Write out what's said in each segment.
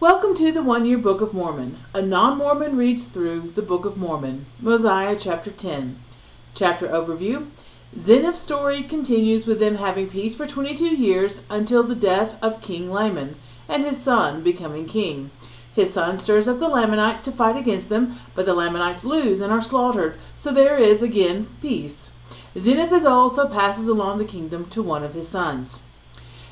Welcome to the One-Year Book of Mormon. A non-Mormon reads through the Book of Mormon. Mosiah chapter 10. Chapter overview. Zeniff's story continues with them having peace for 22 years until the death of King Laman and his son becoming king. His son stirs up the Lamanites to fight against them, but the Lamanites lose and are slaughtered, so there is again peace. Zeniff also passes along the kingdom to one of his sons.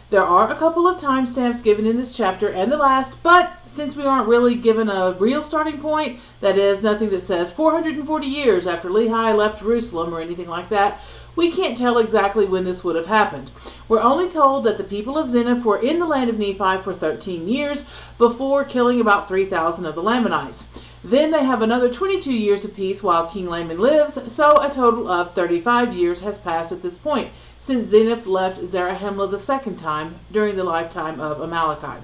There are a couple of timestamps given in this chapter and the last, but since we aren't really given a real starting point, that is, nothing that says 440 years after Lehi left Jerusalem or anything like that, we can't tell exactly when this would have happened. We're only told that the people of Zeniff were in the land of Nephi for 13 years before killing about 3,000 of the Lamanites. Then they have another 22 years of peace while King Laman lives, so a total of 35 years has passed at this point, since Zeniff left Zarahemla the second time during the lifetime of Amalekite.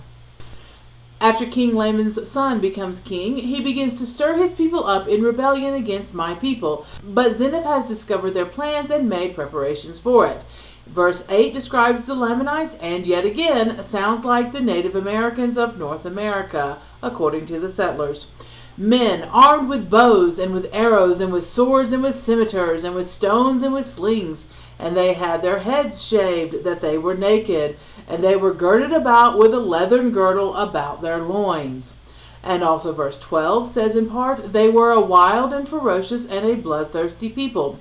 After King Laman's son becomes king, he begins to stir his people up in rebellion against my people, but Zeniff has discovered their plans and made preparations for it. Verse 8 describes the Lamanites and yet again sounds like the Native Americans of North America, according to the settlers. Men armed with bows and with arrows and with swords and with scimitars and with stones and with slings, and they had their heads shaved that they were naked, and they were girded about with a leathern girdle about their loins. And also verse 12 says in part, they were a wild and ferocious and a bloodthirsty people.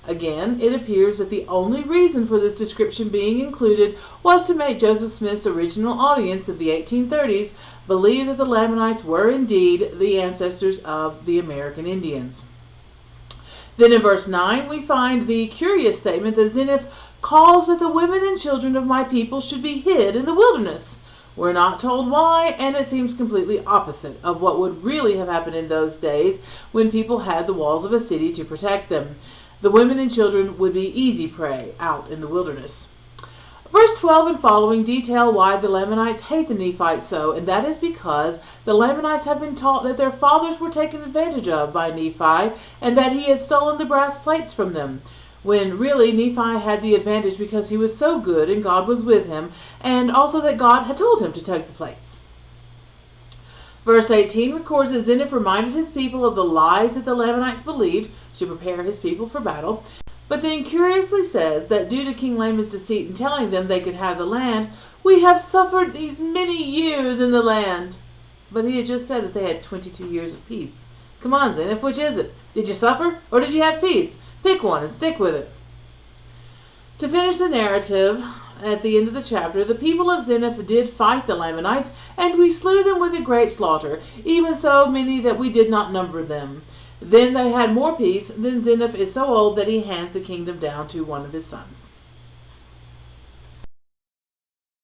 Again, it appears that the only reason for this description being included was to make Joseph Smith's original audience of the 1830s believe that the Lamanites were indeed the ancestors of the American Indians. Then in verse 9 we find the curious statement that Zeniff calls that the women and children of my people should be hid in the wilderness. We're not told why, and it seems completely opposite of what would really have happened in those days when people had the walls of a city to protect them. The women and children would be easy prey out in the wilderness. Verse 12 and following detail why the Lamanites hate the Nephites so, and that is because the Lamanites have been taught that their fathers were taken advantage of by Nephi and that he had stolen the brass plates from them, when really Nephi had the advantage because he was so good and God was with him, and also that God had told him to take the plates. Verse 18 records that Zeniff reminded his people of the lies that the Lamanites believed to prepare his people for battle, but then curiously says that due to King Laman's deceit in telling them they could have the land, we have suffered these many years in the land. But he had just said that they had 22 years of peace. Come on, Zeniff, which is it? Did you suffer or did you have peace? Pick one and stick with it. To finish the narrative, at the end of the chapter, the people of Zeniff did fight the Lamanites, and we slew them with a great slaughter, even so many that we did not number them. Then they had more peace. Then Zeniff is so old that he hands the kingdom down to one of his sons.